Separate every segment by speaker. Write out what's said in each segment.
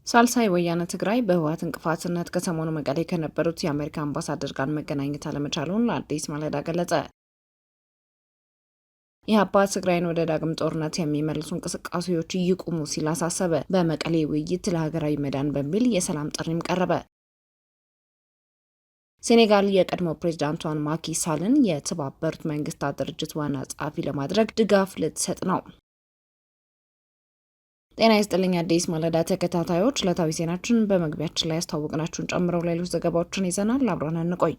Speaker 1: ሳልሳይ ወያነ ትግራይ በህወሓት እንቅፋትነት ከሰሞኑ መቀሌ ከነበሩት የአሜሪካ አምባሳደር ጋር መገናኘት አለመቻሉን ለአዲስ ማለዳ ገለጸ። ኢህአፓ ትግራይን ወደ ዳግም ጦርነት የሚመልሱ እንቅስቃሴዎች ይቁሙ ሲል አሳሰበ። በመቀሌ ውይይት ለሀገራዊ መዳን በሚል የሰላም ጥሪም ቀረበ። ሴኔጋል የቀድሞ ፕሬዝዳንቷን ማኪ ሳልን የተባበሩት መንግስታት ድርጅት ዋና ጸሐፊ ለማድረግ ድጋፍ ልትሰጥ ነው። ጤና ይስጥልኝ አዲስ ማለዳ ተከታታዮች፣ ዕለታዊ ዜናችን በመግቢያችን ላይ ያስተዋወቅናችሁን ጨምሮ ሌሎች ዘገባዎችን ይዘናል። አብረን እንቆይ።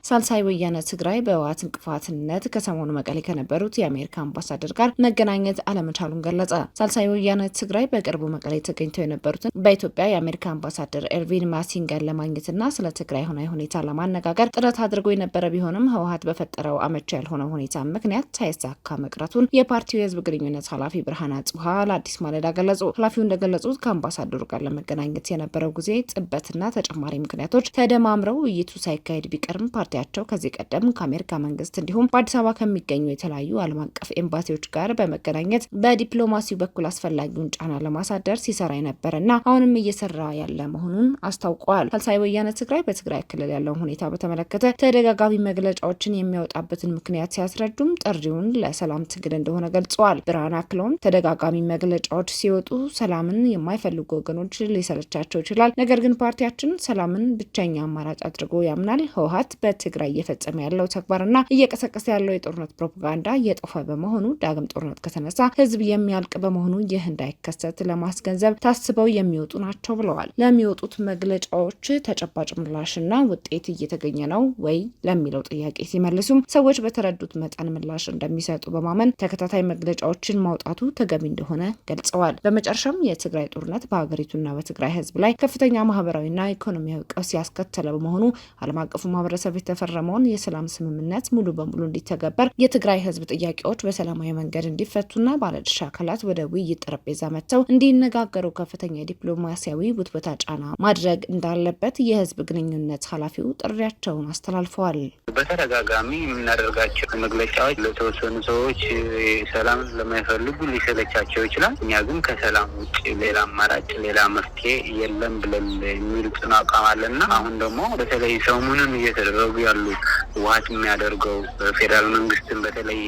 Speaker 1: ሳልሳይ ወያነ ትግራይ በህወሓት እንቅፋትነት ከሰሞኑ መቀሌ ከነበሩት የአሜሪካ አምባሳደር ጋር መገናኘት አለመቻሉን ገለጸ። ሳልሳይ ወያነ ትግራይ በቅርቡ መቀሌ ተገኝተው የነበሩትን በኢትዮጵያ የአሜሪካ አምባሳደር ኤርቪን ማሲንጋን ለማግኘትና ስለ ትግራይ ሆናዊ ሁኔታ ለማነጋገር ጥረት አድርጎ የነበረ ቢሆንም ህወሓት በፈጠረው አመቺ ያልሆነ ሁኔታ ምክንያት ሳይሳካ መቅረቱን የፓርቲው የህዝብ ግንኙነት ኃላፊ ብርሃን አጽብሃ ለአዲስ ማለዳ ገለጹ። ኃላፊው እንደገለጹት ከአምባሳደሩ ጋር ለመገናኘት የነበረው ጊዜ ጥበትና ተጨማሪ ምክንያቶች ተደማምረው ውይይቱ ሳይካሄድ ቢቀርም ፓርቲ ከዚህ ቀደም ከአሜሪካ መንግስት እንዲሁም በአዲስ አበባ ከሚገኙ የተለያዩ ዓለም አቀፍ ኤምባሲዎች ጋር በመገናኘት በዲፕሎማሲው በኩል አስፈላጊውን ጫና ለማሳደር ሲሰራ የነበረና አሁንም እየሰራ ያለ መሆኑን አስታውቀዋል። ሳልሳይ ወያነ ትግራይ በትግራይ ክልል ያለውን ሁኔታ በተመለከተ ተደጋጋሚ መግለጫዎችን የሚያወጣበትን ምክንያት ሲያስረዱም ጥሪውን ለሰላም ትግል እንደሆነ ገልጸዋል። ብርሃን አክለውም ተደጋጋሚ መግለጫዎች ሲወጡ ሰላምን የማይፈልጉ ወገኖች ሊሰለቻቸው ይችላል፣ ነገር ግን ፓርቲያችን ሰላምን ብቸኛ አማራጭ አድርጎ ያምናል። ህወሓት ትግራይ እየፈጸመ ያለው ተግባርና እየቀሰቀሰ ያለው የጦርነት ፕሮፓጋንዳ የጦፈ በመሆኑ ዳግም ጦርነት ከተነሳ ህዝብ የሚያልቅ በመሆኑ ይህ እንዳይከሰት ለማስገንዘብ ታስበው የሚወጡ ናቸው ብለዋል። ለሚወጡት መግለጫዎች ተጨባጭ ምላሽና ውጤት እየተገኘ ነው ወይ ለሚለው ጥያቄ ሲመልሱም ሰዎች በተረዱት መጠን ምላሽ እንደሚሰጡ በማመን ተከታታይ መግለጫዎችን ማውጣቱ ተገቢ እንደሆነ ገልጸዋል። በመጨረሻም የትግራይ ጦርነት በሀገሪቱና በትግራይ ህዝብ ላይ ከፍተኛ ማህበራዊና ኢኮኖሚያዊ ቀውስ ያስከተለ በመሆኑ ዓለም አቀፉ ማህበረሰብ የተፈረመውን የሰላም ስምምነት ሙሉ በሙሉ እንዲተገበር የትግራይ ህዝብ ጥያቄዎች በሰላማዊ መንገድ እንዲፈቱና ባለድርሻ አካላት ወደ ውይይት ጠረጴዛ መጥተው እንዲነጋገሩ ከፍተኛ የዲፕሎማሲያዊ ውትወታ ጫና ማድረግ እንዳለበት የህዝብ ግንኙነት ኃላፊው ጥሪያቸውን አስተላልፈዋል።
Speaker 2: በተደጋጋሚ የምናደርጋቸው መግለጫዎች ለተወሰኑ ሰዎች ሰላም ለማይፈልጉ ሊሰለቻቸው ይችላል። እኛ ግን ከሰላም ውጭ ሌላ አማራጭ ሌላ መፍትሄ የለም ብለን የሚል ጽኑ አቋም አለና አሁን ደግሞ በተለይ ሰሞኑን እየተደረጉ ያሉ ህወሓት የሚያደርገው ፌዴራል መንግስትን በተለይ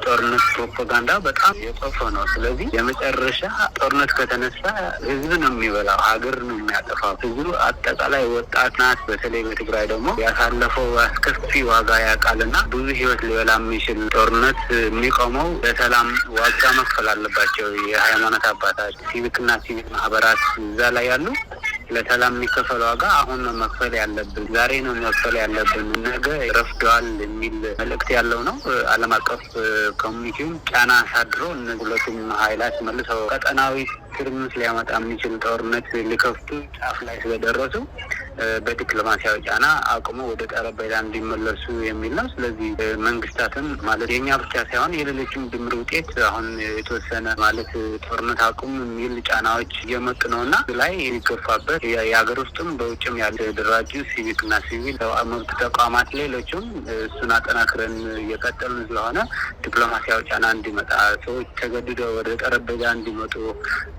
Speaker 2: ጦርነት ፕሮፓጋንዳ በጣም የጦፈ ነው። ስለዚህ የመጨረሻ ጦርነት ከተነሳ ህዝብ ነው የሚበላው፣ ሀገር ነው የሚያጠፋው። ህዝቡ አጠቃላይ ወጣት ናት። በተለይ በትግራይ ደግሞ ያሳለፈው አስከፊ ዋጋ ያውቃልና ብዙ ህይወት ሊበላ የሚችል ጦርነት የሚቆመው በሰላም ዋጋ መክፈል አለባቸው። የሃይማኖት አባታት፣ ሲቪክና ሲቪክ ማህበራት እዛ ላይ ያሉ ለሰላም የሚከፈል ዋጋ አሁን ነው መክፈል ያለብን፣ ዛሬ ነው መክፈል ያለብን፣ ነገ ረፍደዋል የሚል መልእክት ያለው ነው። ዓለም አቀፍ ኮሚኒቲውም ጫና አሳድሮ እነዚህ ሁለቱም ኃይላት መልሰው ቀጠናዊ ትርምስ ሊያመጣ የሚችል ጦርነት ሊከፍቱ ጫፍ ላይ ስለደረሱ በዲፕሎማሲያዊ ጫና አቁሞ ወደ ጠረጴዛ እንዲመለሱ የሚል ነው። ስለዚህ መንግስታትም ማለት የኛ ብቻ ሳይሆን የሌሎችም ድምር ውጤት አሁን የተወሰነ ማለት ጦርነት አቁም የሚል ጫናዎች እየመጡ ነው እና ላይ የሚገፋበት የሀገር ውስጥም በውጭም ያልተደራጁ ሲቪክና ሲቪል መብት ተቋማት ሌሎችም እሱን አጠናክረን እየቀጠልን ስለሆነ ዲፕሎማሲያዊ ጫና እንዲመጣ ሰዎች ተገድደው ወደ ጠረጴዛ እንዲመጡ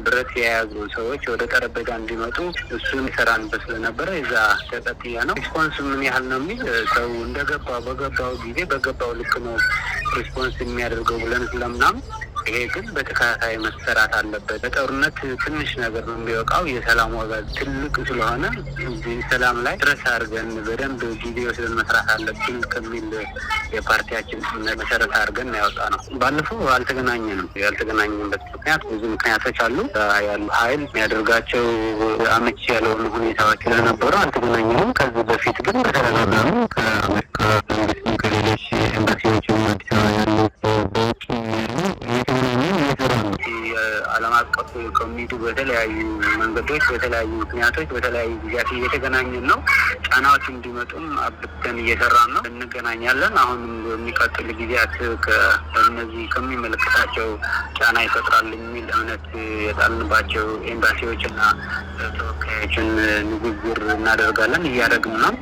Speaker 2: ብረት የያዙ ሰዎች ወደ ጠረጴዛ እንዲመጡ እሱን ይሰራንበት ስለነበረ እዛ ተጠቅያ ነው። ሪስፖንስ ምን ያህል ነው የሚል ሰው እንደገባው በገባው ጊዜ በገባው ልክ ነው ሪስፖንስ የሚያደርገው ብለን ስለምናም ይሄ ግን በተከታታይ መሰራት አለበት። በጦርነት ትንሽ ነገር ነው የሚወቃው፣ የሰላም ዋጋ ትልቅ ስለሆነ እዚህ ሰላም ላይ ድረስ አድርገን በደንብ ጊዜ ወስደን መስራት አለብን ከሚል የፓርቲያችን መሰረት አድርገን ያወጣ ነው። ባለፈው አልተገናኘንም። ያልተገናኘንበት ምክንያት ብዙ ምክንያቶች አሉ። ያሉ ሀይል የሚያደርጋቸው አመቺ ያልሆኑ ሁኔታዎች ስለነበሩ አልተገናኘንም። ከዚህ በፊት ግን በተደጋጋሚ ከአሜሪካ መንግስት ከሌሎች ኤምባሲዎችም አዲስ አበባ ያሉ በውጭ ዓለም አቀፍ ኮሚኒቲ በተለያዩ መንገዶች በተለያዩ ምክንያቶች በተለያዩ ጊዜያት እየተገናኘን ነው። ጫናዎች እንዲመጡም አብተን እየሰራን ነው። እንገናኛለን። አሁንም በሚቀጥል ጊዜያት ከእነዚህ ከሚመለከታቸው ጫና ይፈጥራል የሚል እምነት የጣልንባቸው ኤምባሲዎችና ተወካዮችን ንግግር እናደርጋለን፣ እያደረግን ነው።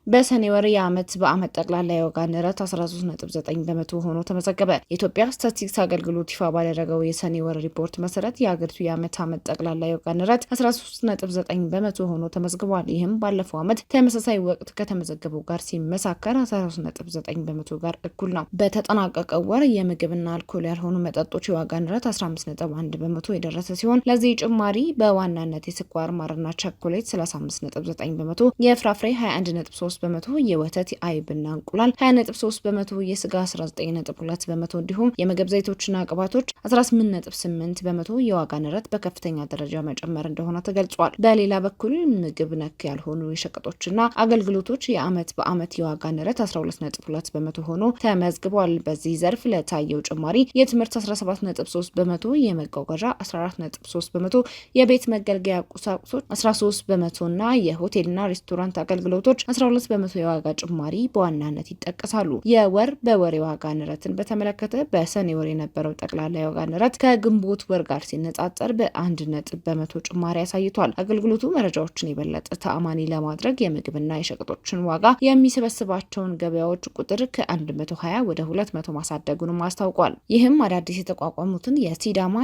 Speaker 1: በሰኔ ወር የዓመት በዓመት ጠቅላላ የዋጋ ንረት 13.9 በመቶ ሆኖ ተመዘገበ። የኢትዮጵያ ስታቲስቲክስ አገልግሎት ይፋ ባደረገው የሰኔ ወር ሪፖርት መሰረት የሀገሪቱ የዓመት ጠቅላላ የዋጋ ንረት 13.9 በመቶ ሆኖ ተመዝግቧል። ይህም ባለፈው ዓመት ተመሳሳይ ወቅት ከተመዘገበው ጋር ሲመሳከር 13.9 በመቶ ጋር እኩል ነው። በተጠናቀቀው ወር የምግብና አልኮል ያልሆኑ መጠጦች የዋጋ ንረት 15.1 በመቶ የደረሰ ሲሆን ለዚህ ጭማሪ በዋናነት የስኳር፣ ማርና ቸኮሌት 35.9 በመቶ፣ የፍራፍሬ 21.3 በመቶ፣ የወተት አይብና እንቁላል 20.3 በመቶ፣ የስጋ 19.2 በመቶ እንዲሁም የምግብ ዘይቶችና ቅባቶች 18.8 በመቶ የዋጋ ንረት በከፍተኛ ደረጃ መጨመር እንደሆነ ተገልጿል። በሌላ በኩል ምግብ ነክ ያልሆኑ የሸቀጦችና አገልግሎቶች የዓመት በዓመት የዋጋ ንረት 12.2 በመቶ ሆኖ ተመዝግቧል። በዚህ ዘርፍ ለታየው ጭማሪ የትምህርት 17.3 በመቶ፣ የመጓጓዣ 14.3 በመቶ፣ የቤት መገልገያ ቁሳቁሶች 13 በመቶና የሆቴልና ሬስቶራንት አገልግሎቶች 12 በመቶ የዋጋ ጭማሪ በዋናነት ይጠቀሳሉ። የወር በወር የዋጋ ንረትን በተመለከተ በሰኔ ወር የነበረው ጠቅላላ የዋጋ ንረት ከግንቦት ወር ጋር ሲነጻጸር በ1 በመቶ ጭማሪ አሳይቷል። አገልግሎቱ መረጃዎችን የበለጠ ተአማኒ ለማድረግ የምግብና የሸቀጦችን ዋጋ የሚሰበስባቸውን ገበያዎች ቁጥር ከ120 ወደ 200 ማሳደጉንም አስታውቋል። ይህም አዳዲስ የተቋቋሙትን የሲዳማ፣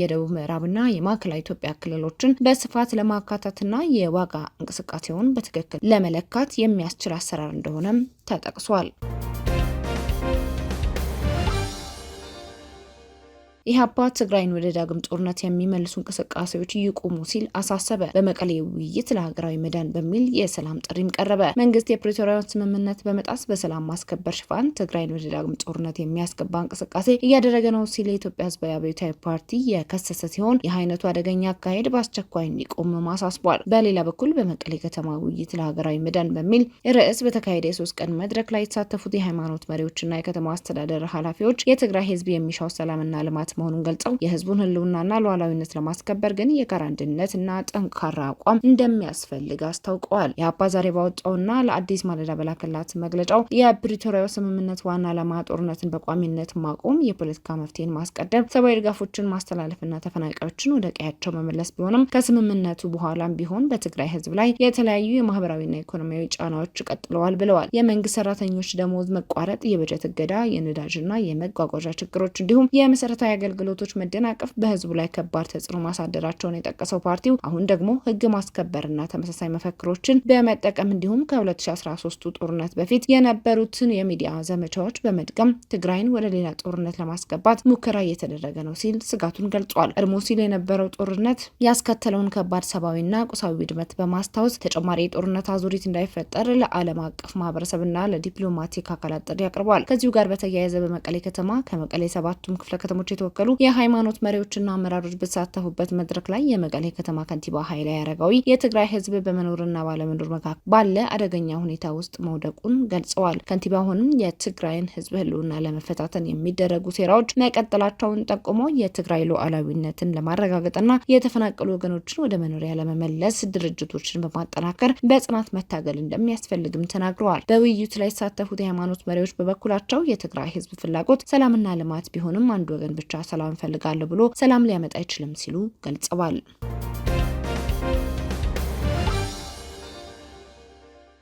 Speaker 1: የደቡብ ምዕራብና የማዕከላዊ ኢትዮጵያ ክልሎችን በስፋት ለማካተትና የዋጋ እንቅስቃሴውን በትክክል ለመለካት የሚያስችል አሰራር እንደሆነም ተጠቅሷል። ኢህአፓ ትግራይን ወደ ዳግም ጦርነት የሚመልሱ እንቅስቃሴዎች ይቁሙ ሲል አሳሰበ። በመቀሌ ውይይት ለሀገራዊ መዳን በሚል የሰላም ጥሪም ቀረበ። መንግስት የፕሪቶሪያውን ስምምነት በመጣስ በሰላም ማስከበር ሽፋን ትግራይን ወደ ዳግም ጦርነት የሚያስገባ እንቅስቃሴ እያደረገ ነው ሲል የኢትዮጵያ ሕዝባዊ አብዮታዊ ፓርቲ የከሰሰ ሲሆን ይህ አይነቱ አደገኛ አካሄድ በአስቸኳይ እንዲቆም አሳስቧል። በሌላ በኩል በመቀሌ ከተማ ውይይት ለሀገራዊ መዳን በሚል ርዕስ በተካሄደ የ3 ቀን መድረክ ላይ የተሳተፉት የሃይማኖት መሪዎችና የከተማ አስተዳደር ኃላፊዎች የትግራይ ሕዝብ የሚሻው ሰላምና ልማት መሆኑን ገልጸው የህዝቡን ህልውናና ሉዓላዊነት ለማስከበር ግን የጋራ አንድነትና ጠንካራ አቋም እንደሚያስፈልግ አስታውቀዋል። የአባ ዛሬ ባወጣውና ለአዲስ ማለዳ በላከላት መግለጫው የፕሪቶሪያው ስምምነት ዋና ዓላማ ጦርነትን በቋሚነት ማቆም፣ የፖለቲካ መፍትሄን ማስቀደም፣ ሰብአዊ ድጋፎችን ማስተላለፍና ተፈናቃዮችን ወደ ቀያቸው መመለስ ቢሆንም ከስምምነቱ በኋላም ቢሆን በትግራይ ህዝብ ላይ የተለያዩ የማህበራዊና ኢኮኖሚያዊ ጫናዎች ቀጥለዋል ብለዋል። የመንግስት ሰራተኞች ደሞዝ መቋረጥ፣ የበጀት እገዳ፣ የነዳጅና የመጓጓዣ ችግሮች እንዲሁም የመሰረታዊ አገልግሎቶች መደናቀፍ በህዝቡ ላይ ከባድ ተጽዕኖ ማሳደራቸውን የጠቀሰው ፓርቲው አሁን ደግሞ ህግ ማስከበርና ተመሳሳይ መፈክሮችን በመጠቀም እንዲሁም ከ2013 ጦርነት በፊት የነበሩትን የሚዲያ ዘመቻዎች በመድገም ትግራይን ወደ ሌላ ጦርነት ለማስገባት ሙከራ እየተደረገ ነው ሲል ስጋቱን ገልጿል። ቀድሞ ሲል የነበረው ጦርነት ያስከተለውን ከባድ ሰብአዊና ቁሳዊ ውድመት በማስታወስ ተጨማሪ የጦርነት አዙሪት እንዳይፈጠር ለዓለም አቀፍ ማህበረሰብና ለዲፕሎማቲክ አካላት ጥሪ አቅርበዋል። ከዚሁ ጋር በተያያዘ በመቀሌ ከተማ ከመቀሌ 7ቱም ክፍለ ከተሞች የተወከሉ የሃይማኖት መሪዎችና አመራሮች በተሳተፉበት መድረክ ላይ የመቀሌ ከተማ ከንቲባ ኃይሌ አረጋዊ የትግራይ ህዝብ በመኖርና ባለመኖር መካከል ባለ አደገኛ ሁኔታ ውስጥ መውደቁን ገልጸዋል። ከንቲባ አሁንም የትግራይን ህዝብ ህልውና ለመፈታተን የሚደረጉ ሴራዎች መቀጠላቸውን ጠቁሞ የትግራይ ሉዓላዊነትን ለማረጋገጥና የተፈናቀሉ ወገኖችን ወደ መኖሪያ ለመመለስ ድርጅቶችን በማጠናከር በጽናት መታገል እንደሚያስፈልግም ተናግረዋል። በውይይቱ ላይ የተሳተፉት የሃይማኖት መሪዎች በበኩላቸው የትግራይ ህዝብ ፍላጎት ሰላምና ልማት ቢሆንም አንድ ወገን ብቻ ሰላም ፈልጋለሁ ብሎ ሰላም ሊያመጣ አይችልም ሲሉ ገልጸዋል።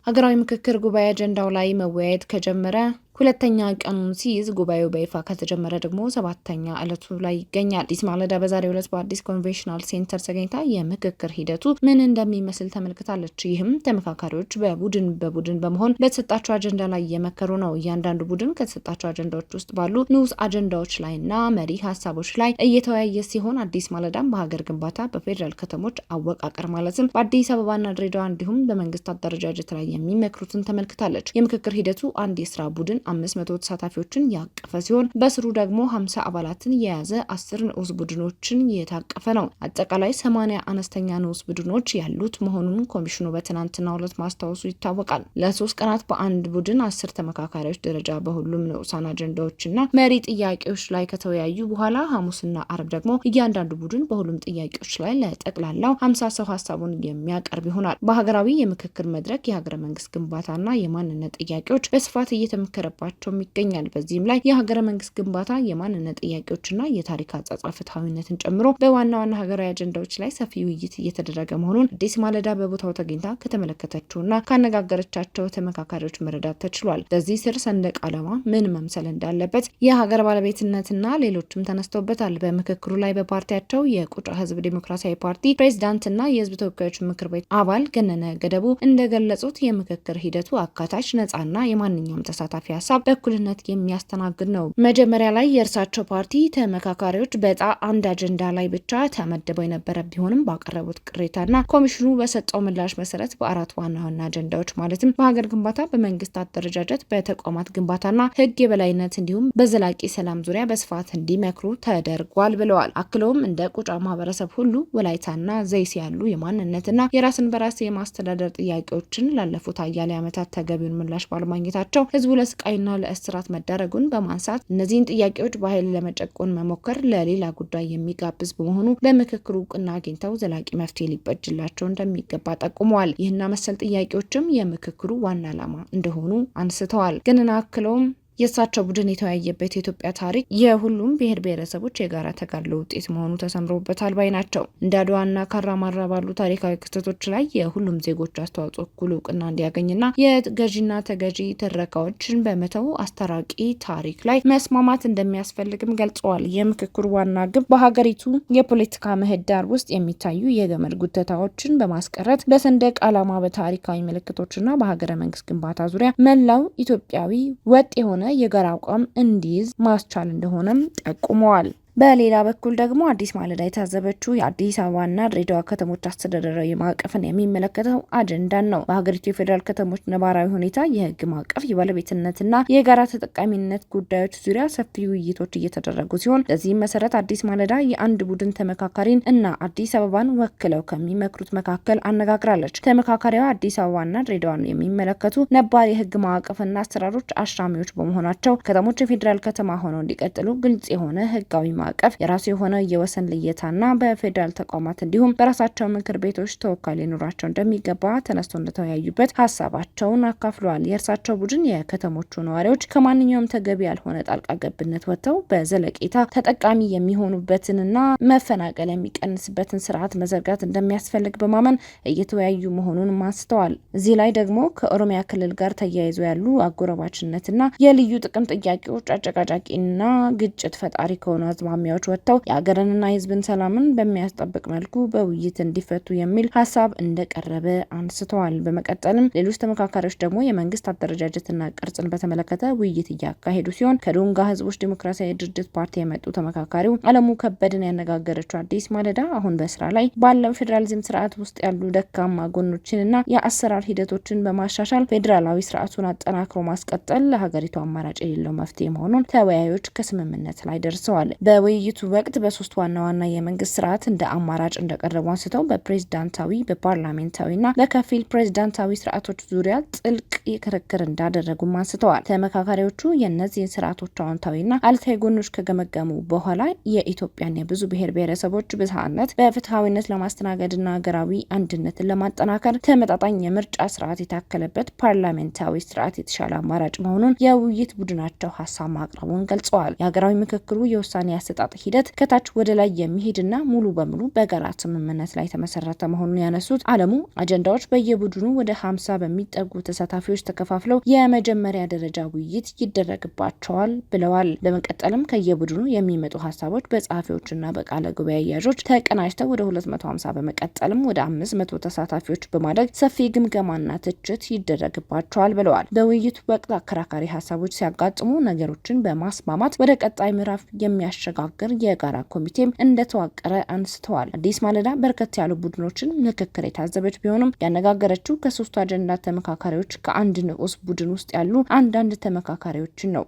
Speaker 1: ሀገራዊ ምክክር ጉባኤ አጀንዳው ላይ መወያየት ከጀመረ ሁለተኛ ቀኑን ሲይዝ ጉባኤው በይፋ ከተጀመረ ደግሞ 7ኛ ዕለቱ ላይ ይገኛል። አዲስ ማለዳ በዛሬው ዕለት በአዲስ ኮንቬንሽናል ሴንተር ተገኝታ የምክክር ሂደቱ ምን እንደሚመስል ተመልክታለች። ይህም ተመካካሪዎች በቡድን በመሆን በተሰጣቸው አጀንዳ ላይ እየመከሩ ነው። እያንዳንዱ ቡድን ከተሰጣቸው አጀንዳዎች ውስጥ ባሉ ንዑስ አጀንዳዎች ላይና መሪ ሀሳቦች ላይ እየተወያየ ሲሆን አዲስ ማለዳም በሀገር ግንባታ፣ በፌዴራል ከተሞች አወቃቀር ማለትም በአዲስ አበባና ድሬዳዋ እንዲሁም በመንግስት አደረጃጀት ላይ የሚመክሩትን ተመልክታለች። የምክክር ሂደቱ አንድ የስራ ቡድን 500 ተሳታፊዎችን ያቀፈ ሲሆን በስሩ ደግሞ 50 አባላትን የያዘ 10 ንዑስ ቡድኖችን የታቀፈ ነው። አጠቃላይ 80 አነስተኛ ንዑስ ቡድኖች ያሉት መሆኑን ኮሚሽኑ በትናንትናው ዕለት ማስታወሱ ይታወቃል። ለ3 ቀናት በአንድ ቡድን 10 ተመካካሪዎች ደረጃ በሁሉም ንዑሳን አጀንዳዎችና መሪ ጥያቄዎች ላይ ከተወያዩ በኋላ ሐሙስና አርብ ደግሞ እያንዳንዱ ቡድን በሁሉም ጥያቄዎች ላይ ለጠቅላላው 50 ሰው ሀሳቡን የሚያቀርብ ይሆናል። በሀገራዊ የምክክር መድረክ የሀገረ መንግስት ግንባታና የማንነት ጥያቄዎች በስፋት እየተመከረ እየተሰነዘረባቸውም ይገኛል። በዚህም ላይ የሀገረ መንግስት ግንባታ፣ የማንነት ጥያቄዎችና የታሪክ አጻጻፍ ፍትሐዊነትን ጨምሮ በዋና ዋና ሀገራዊ አጀንዳዎች ላይ ሰፊ ውይይት እየተደረገ መሆኑን አዲስ ማለዳ በቦታው ተገኝታ ከተመለከተችውና ካነጋገረቻቸው ተመካካሪዎች መረዳት ተችሏል። በዚህ ስር ሰንደቅ ዓላማ ምን መምሰል እንዳለበት፣ የሀገር ባለቤትነትና ሌሎችም ተነስተውበታል። በምክክሩ ላይ በፓርቲያቸው የቁጫ ህዝብ ዴሞክራሲያዊ ፓርቲ ፕሬዝዳንትና የህዝብ ተወካዮች ምክር ቤት አባል ገነነ ገደቡ እንደገለጹት የምክክር ሂደቱ አካታች፣ ነጻና የማንኛውም ተሳታፊ ሀሳብ በእኩልነት የሚያስተናግድ ነው። መጀመሪያ ላይ የእርሳቸው ፓርቲ ተመካካሪዎች በዕጣ አንድ አጀንዳ ላይ ብቻ ተመድበው የነበረ ቢሆንም ባቀረቡት ቅሬታና ኮሚሽኑ በሰጠው ምላሽ መሰረት በአራት ዋና ዋና አጀንዳዎች ማለትም በሀገር ግንባታ፣ በመንግስት አደረጃጀት፣ በተቋማት ግንባታና ህግ የበላይነት እንዲሁም በዘላቂ ሰላም ዙሪያ በስፋት እንዲመክሩ ተደርጓል ብለዋል። አክለውም እንደ ቁጫ ማህበረሰብ ሁሉ ወላይታና ዘይሴ ያሉ የማንነትና የራስን በራስ የማስተዳደር ጥያቄዎችን ላለፉት አያሌ ዓመታት ተገቢውን ምላሽ ባለማግኘታቸው ህዝቡ ለስቃይና ለእስራት መዳረጉን በማንሳት እነዚህን ጥያቄዎች በኃይል ለመጨቆን መሞከር ለሌላ ጉዳይ የሚጋብዝ በመሆኑ በምክክሩ እውቅና አግኝተው ዘላቂ መፍትሄ ሊበጅላቸው እንደሚገባ ጠቁመዋል። ይህና መሰል ጥያቄዎችም የምክክሩ ዋና ዓላማ እንደሆኑ አንስተዋል። ግን አክለውም የእሳቸው ቡድን የተወያየበት የኢትዮጵያ ታሪክ የሁሉም ብሔር ብሔረሰቦች የጋራ ተጋድሎ ውጤት መሆኑ ተሰምሮበታል ባይ ናቸው። እንደ አድዋና ካራማራ ባሉ ታሪካዊ ክስተቶች ላይ የሁሉም ዜጎች አስተዋጽኦ እኩል እውቅና እንዲያገኝና የገዢና ተገዢ ትረካዎችን በመተው አስታራቂ ታሪክ ላይ መስማማት እንደሚያስፈልግም ገልጸዋል። የምክክሩ ዋና ግብ በሀገሪቱ የፖለቲካ ምህዳር ውስጥ የሚታዩ የገመድ ጉተታዎችን በማስቀረት በሰንደቅ ዓላማ፣ በታሪካዊ ምልክቶችና በሀገረ መንግስት ግንባታ ዙሪያ መላው ኢትዮጵያዊ ወጥ የሆነ የጋራ አቋም እንዲይዝ ማስቻል እንደሆነም ጠቁመዋል። በሌላ በኩል ደግሞ አዲስ ማለዳ የታዘበችው የአዲስ አበባና ድሬዳዋ ከተሞች አስተዳደራዊ ማዕቀፍን የሚመለከተው አጀንዳን ነው። በሀገሪቱ የፌዴራል ከተሞች ነባራዊ ሁኔታ፣ የህግ ማዕቀፍ፣ የባለቤትነትና የጋራ ተጠቃሚነት ጉዳዮች ዙሪያ ሰፊ ውይይቶች እየተደረጉ ሲሆን ለዚህም መሰረት አዲስ ማለዳ የአንድ ቡድን ተመካካሪን እና አዲስ አበባን ወክለው ከሚመክሩት መካከል አነጋግራለች። ተመካካሪዋ አዲስ አበባና ድሬዳዋን የሚመለከቱ ነባር የህግ ማዕቀፍና አሰራሮች አሻሚዎች በመሆናቸው ከተሞች የፌዴራል ከተማ ሆነው እንዲቀጥሉ ግልጽ የሆነ ህጋዊ ማዕቀፍ፣ የራሱ የሆነ የወሰን ልየታና በፌዴራል ተቋማት እንዲሁም በራሳቸው ምክር ቤቶች ተወካይ ሊኖራቸው እንደሚገባ ተነስቶ እንደተወያዩበት ሀሳባቸውን አካፍለዋል። የእርሳቸው ቡድን የከተሞቹ ነዋሪዎች ከማንኛውም ተገቢ ያልሆነ ጣልቃ ገብነት ወጥተው በዘለቄታ ተጠቃሚ የሚሆኑበትንና መፈናቀል የሚቀንስበትን ስርዓት መዘርጋት እንደሚያስፈልግ በማመን እየተወያዩ መሆኑን አንስተዋል። እዚህ ላይ ደግሞ ከኦሮሚያ ክልል ጋር ተያይዞ ያሉ አጎራባችነትና የልዩ ጥቅም ጥያቄዎች አጨቃጫቂና ግጭት ፈጣሪ ከሆኑ አዝማሚያዎች ወጥተው የሀገርንና የህዝብን ሰላምን በሚያስጠብቅ መልኩ በውይይት እንዲፈቱ የሚል ሀሳብ እንደቀረበ አንስተዋል። በመቀጠልም ሌሎች ተመካካሪዎች ደግሞ የመንግስት አደረጃጀትና ቅርጽን በተመለከተ ውይይት እያካሄዱ ሲሆን ከዶንጋ ህዝቦች ዴሞክራሲያዊ ድርጅት ፓርቲ የመጡ ተመካካሪው አለሙ ከበድን ያነጋገረችው አዲስ ማለዳ አሁን በስራ ላይ ባለው ፌዴራሊዝም ስርዓት ውስጥ ያሉ ደካማ ጎኖችንና የአሰራር ሂደቶችን በማሻሻል ፌዴራላዊ ስርዓቱን አጠናክሮ ማስቀጠል ለሀገሪቱ አማራጭ የሌለው መፍትሄ መሆኑን ተወያዮች ከስምምነት ላይ ደርሰዋል። በውይይቱ ወቅት በሶስት ዋና ዋና የመንግስት ስርዓት እንደ አማራጭ እንደቀረቡ አንስተው በፕሬዝዳንታዊ፣ በፓርላሜንታዊና በከፊል ፕሬዝዳንታዊ ስርዓቶች ዙሪያ ጥልቅ ክርክር እንዳደረጉም አንስተዋል። ተመካካሪዎቹ የእነዚህን ስርዓቶች አዎንታዊና አሉታዊ ጎኖች ከገመገሙ በኋላ የኢትዮጵያን የብዙ ብሔር ብሔረሰቦች ብዝሃነት በፍትሐዊነት ለማስተናገድና ሀገራዊ አንድነትን ለማጠናከር ተመጣጣኝ የምርጫ ስርዓት የታከለበት ፓርላሜንታዊ ስርዓት የተሻለ አማራጭ መሆኑን የውይይት ቡድናቸው ሀሳብ ማቅረቡን ገልጸዋል። የሀገራዊ ምክክሩ የውሳኔ አሰጣጥ ሂደት ከታች ወደ ላይ የሚሄድና ሙሉ በሙሉ በጋራ ስምምነት ላይ የተመሰረተ መሆኑን ያነሱት አለሙ አጀንዳዎች በየቡድኑ ወደ 50 በሚጠጉ ተሳታፊዎች ተከፋፍለው የመጀመሪያ ደረጃ ውይይት ይደረግባቸዋል ብለዋል። በመቀጠልም ከየቡድኑ የሚመጡ ሀሳቦች በጸሐፊዎችና በቃለ ጉባኤ አያዦች ተቀናጅተው ወደ 250 በመቀጠልም ወደ 500 ተሳታፊዎች በማድረግ ሰፊ ግምገማና ትችት ይደረግባቸዋል ብለዋል። በውይይቱ ወቅት አከራካሪ ሀሳቦች ሲያጋጥሙ ነገሮችን በማስማማት ወደ ቀጣይ ምዕራፍ የሚያሸጋግር የጋራ ኮሚቴም እንደተዋቀረ አንስተዋል። አዲስ ማለዳ በርከት ያሉ ቡድኖችን ምክክር የታዘበች ቢሆንም ያነጋገረችው ከሶስቱ አጀንዳ ተመካካሪዎች ከአንድ ንዑስ ቡድን ውስጥ ያሉ አንዳንድ ተመካካሪዎችን ነው።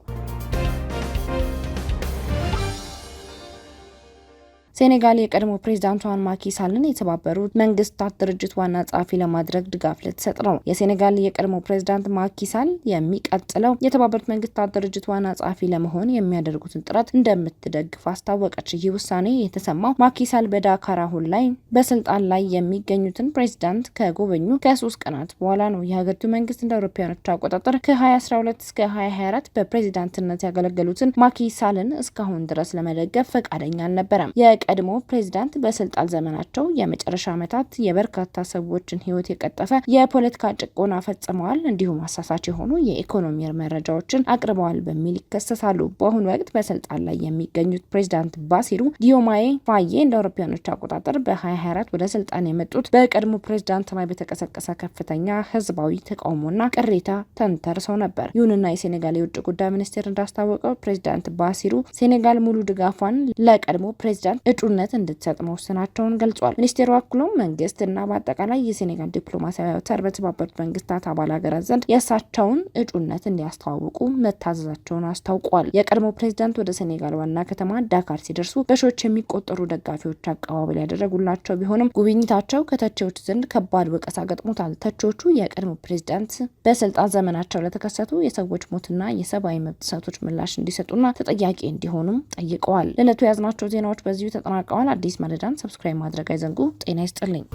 Speaker 1: ሴኔጋል የቀድሞ ፕሬዝዳንቷን ማኪ ሳልን የተባበሩት መንግስታት ድርጅት ዋና ጸሐፊ ለማድረግ ድጋፍ ልትሰጥ ነው። የሴኔጋል የቀድሞ ፕሬዝዳንት ማኪ ሳል የሚቀጥለው የተባበሩት መንግስታት ድርጅት ዋና ጸሐፊ ለመሆን የሚያደርጉትን ጥረት እንደምትደግፍ አስታወቀች። ይህ ውሳኔ የተሰማው ማኪ ሳል በዳካር አሁን ላይ በስልጣን ላይ የሚገኙትን ፕሬዝዳንት ከጎበኙ ከ3 ቀናት በኋላ ነው። የሀገሪቱ መንግስት እንደ አውሮፓውያኖች አቆጣጠር ከ2012 እስከ 2024 በፕሬዝዳንትነት ያገለገሉትን ማኪ ሳልን እስካሁን ድረስ ለመደገፍ ፈቃደኛ አልነበረም። የቀድሞ ፕሬዝዳንት በስልጣን ዘመናቸው የመጨረሻ ዓመታት የበርካታ ሰዎችን ህይወት የቀጠፈ የፖለቲካ ጭቆና ፈጽመዋል፣ እንዲሁም አሳሳች የሆኑ የኢኮኖሚ መረጃዎችን አቅርበዋል በሚል ይከሰሳሉ። በአሁኑ ወቅት በስልጣን ላይ የሚገኙት ፕሬዝዳንት ባሲሩ ዲዮማዬ ፋዬ እንደ አውሮፓውያኖች አቆጣጠር በ2024 ወደ ስልጣን የመጡት በቀድሞ ፕሬዝዳንት ላይ በተቀሰቀሰ ከፍተኛ ህዝባዊ ተቃውሞና ቅሬታ ተንተርሰው ነበር። ይሁንና የሴኔጋል የውጭ ጉዳይ ሚኒስቴር እንዳስታወቀው ፕሬዝዳንት ባሲሩ ሴኔጋል ሙሉ ድጋፏን ለቀድሞ ፕሬዝዳንት እጩነት እንድትሰጥ መወሰናቸውን ገልጿል። ሚኒስቴሩ አክሎም መንግስት እና በአጠቃላይ የሴኔጋል ዲፕሎማሲያዊ አውታር በተባበሩት መንግስታት አባል ሀገራት ዘንድ የእሳቸውን እጩነት እንዲያስተዋውቁ መታዘዛቸውን አስታውቋል። የቀድሞ ፕሬዝዳንት ወደ ሴኔጋል ዋና ከተማ ዳካር ሲደርሱ በሺዎች የሚቆጠሩ ደጋፊዎች አቀባበል ያደረጉላቸው ቢሆንም ጉብኝታቸው ከተቺዎች ዘንድ ከባድ ወቀሳ ገጥሞታል። ተቺዎቹ የቀድሞ ፕሬዝዳንት በስልጣን ዘመናቸው ለተከሰቱ የሰዎች ሞትና የሰብአዊ መብት ጥሰቶች ምላሽ እንዲሰጡና ተጠያቂ እንዲሆኑም ጠይቀዋል። ለዕለቱ የያዝናቸው ዜናዎች በዚሁ ተጠናቀዋል። አዲስ ማለዳን ሰብስክራይብ ማድረግ አይዘንጉ። ጤና ይስጥልኝ።